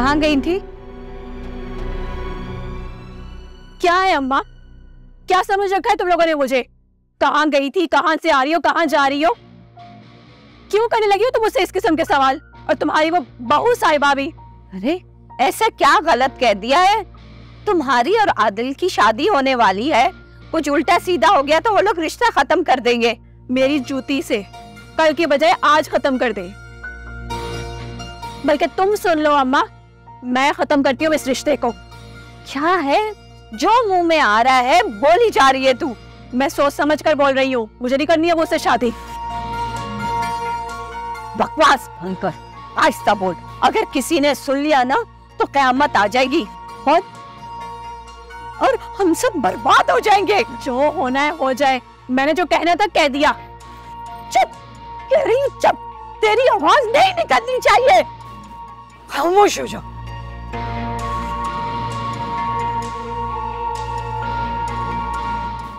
कहाँ गई थी? क्या है अम्मा, क्या समझ रखा है तुम लोगों ने मुझे? कहाँ गई थी, कहाँ से आ रही हो, कहाँ जा रही हो? क्यों करने लगी हो तुम मुझसे इस किस्म के सवाल? और तुम्हारी वो बहू साहिबा भी। अरे ऐसा क्या गलत कह दिया है? तुम्हारी और आदिल की शादी होने वाली है, कुछ उल्टा सीधा हो गया तो वो लोग रिश्ता खत्म कर देंगे। मेरी जूती से कल की बजाय आज खत्म कर दे। बल्कि तुम सुन लो अम्मा, मैं खत्म करती हूँ इस रिश्ते को। क्या है जो मुंह में आ रहा है बोली जा रही है तू? मैं सोच समझ कर बोल रही हूँ, मुझे नहीं करनी है वो उससे शादी। बकवास बंद कर, आहिस्ता बोल, अगर किसी ने सुन लिया ना तो कयामत आ जाएगी और हम सब बर्बाद हो जाएंगे। जो होना है हो जाए, मैंने जो कहना था कह दिया। चुप, कह रही हूँ चुप, तेरी आवाज नहीं निकलनी चाहिए, खामोश हो जा।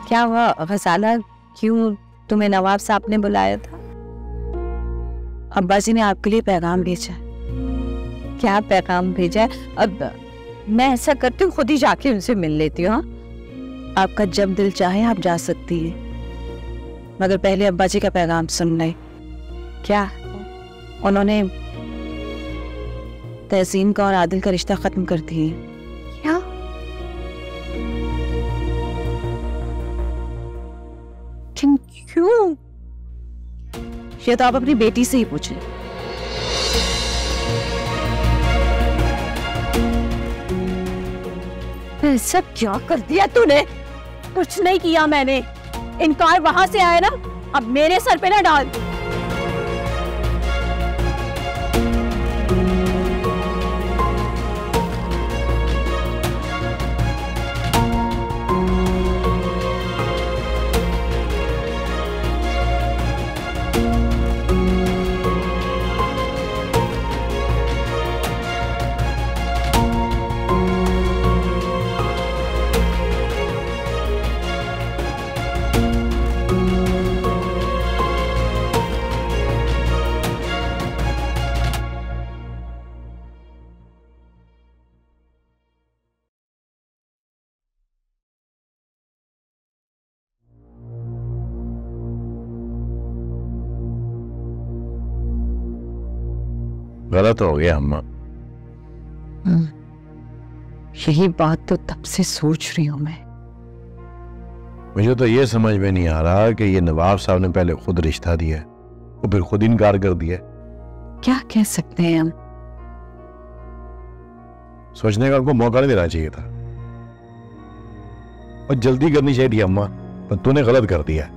क्या हुआ गजाला, क्यों तुम्हें नवाब साहब ने बुलाया था? अब्बा जी ने आपके लिए पैगाम भेजा। क्या पैगाम भेजा है? अब मैं ऐसा करती हूँ खुद ही जाके उनसे मिल लेती हूँ। आपका जब दिल चाहे आप जा सकती है, मगर पहले अब्बा जी का पैगाम सुन ले। क्या? उन्होंने तहसीन का और आदिल का रिश्ता खत्म कर दिए। क्या? क्यों? ये तो आप अपनी बेटी से ही पूछें। ऐसा क्या कर दिया तूने? कुछ नहीं किया मैंने, इनकार वहां से आया ना, अब मेरे सर पे ना डाल। गलत हो गया अम्मा। यही बात तो तब से सोच रही हूं मैं। मुझे तो ये समझ में नहीं आ रहा कि ये नवाब साहब ने पहले खुद रिश्ता दिया और फिर खुद इनकार कर दिया। क्या कह सकते हैं हम? सोचने का उनको मौका नहीं देना चाहिए था और जल्दी करनी चाहिए थी अम्मा, पर तूने गलत कर दिया।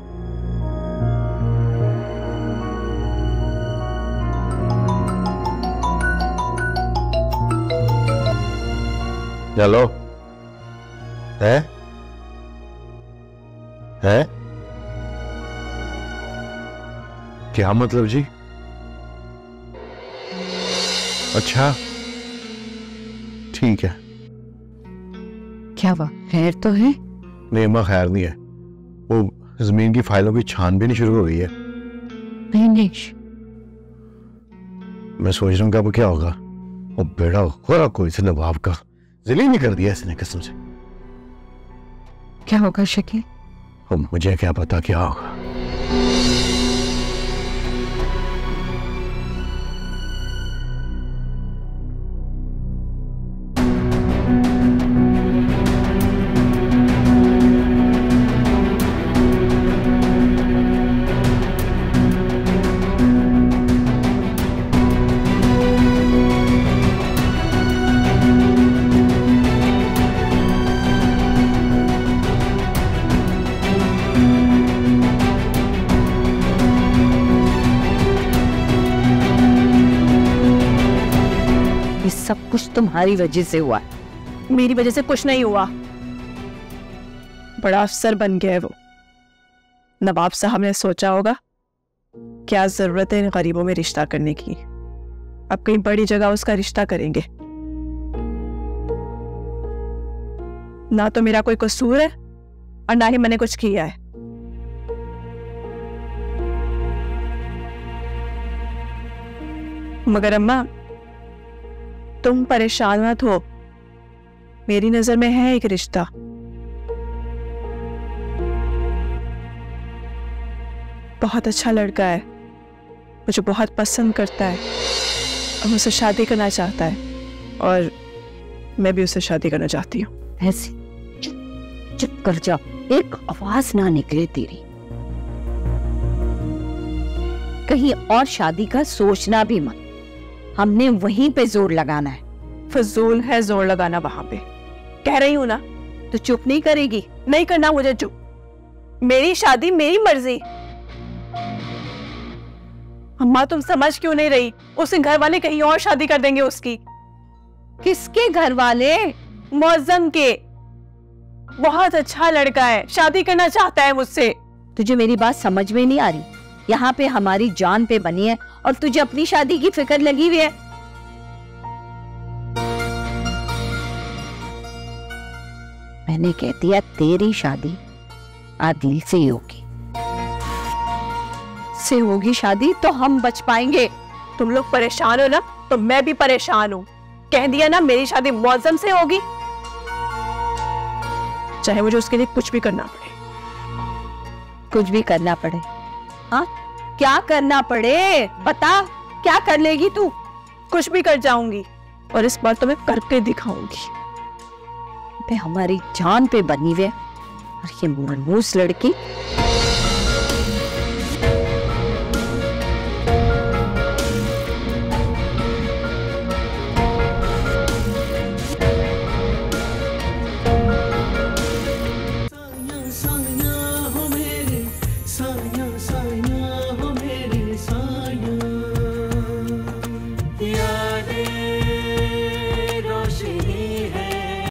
चलो है क्या मतलब जी? अच्छा ठीक है। क्या हुआ, खैर तो है? नहीं अम्मा खैर नहीं है, वो जमीन की फाइलों की छानबीन शुरू हो गई है। नहीं मैं सोच रहा हूँ कि अब क्या होगा। वो बेड़ा होगा कोई से नवाब का, जलील नहीं कर दिया इसने कसम से। क्या होगा शकील? मुझे क्या पता क्या होगा। सब कुछ तुम्हारी वजह से हुआ। मेरी वजह से कुछ नहीं हुआ, बड़ा अफसर बन गया है वो। नवाब साहब ने सोचा होगा क्या जरूरत है इन गरीबों में रिश्ता करने की, अब कहीं बड़ी जगह उसका रिश्ता करेंगे। ना तो मेरा कोई कसूर है और ना ही मैंने कुछ किया है। मगर अम्मा, तुम परेशान मत हो, मेरी नजर में है एक रिश्ता। बहुत अच्छा लड़का है, मुझे बहुत पसंद करता है और मुझसे शादी करना चाहता है और मैं भी उससे शादी करना चाहती हूँ। ऐसे चुप कर जा, एक आवाज ना निकले तेरी। कहीं और शादी का सोचना भी मत, हमने वहीं पे जोर लगाना है। फजूल है जोर लगाना वहां पे, कह रही हूं ना। तो चुप नहीं करेगी? नहीं करना मुझे चुप, मेरी शादी मेरी मर्जी। अम्मा तुम समझ क्यों नहीं रही? उसके घर वाले कहीं और शादी कर देंगे उसकी। किसके घर वाले? मौजम के। बहुत अच्छा लड़का है, शादी करना चाहता है मुझसे। तुझे मेरी बात समझ में नहीं आ रही? यहाँ पे हमारी जान पे बनी है और तुझे अपनी शादी की फिक्र लगी हुई है। मैंने कह दिया तेरी शादी आदिल से ही होगी, से होगी शादी तो हम बच पाएंगे। तुम लोग परेशान हो ना, तो मैं भी परेशान हूँ। कह दिया ना मेरी शादी मौजम से होगी, चाहे मुझे उसके लिए कुछ भी करना पड़े। कुछ भी करना पड़े? हाँ, क्या करना पड़े बता, क्या कर लेगी तू? कुछ भी कर जाऊंगी और इस बार तो मैं करके दिखाऊंगी। हमारी जान पे बनी हुई है और ये मनहूस लड़की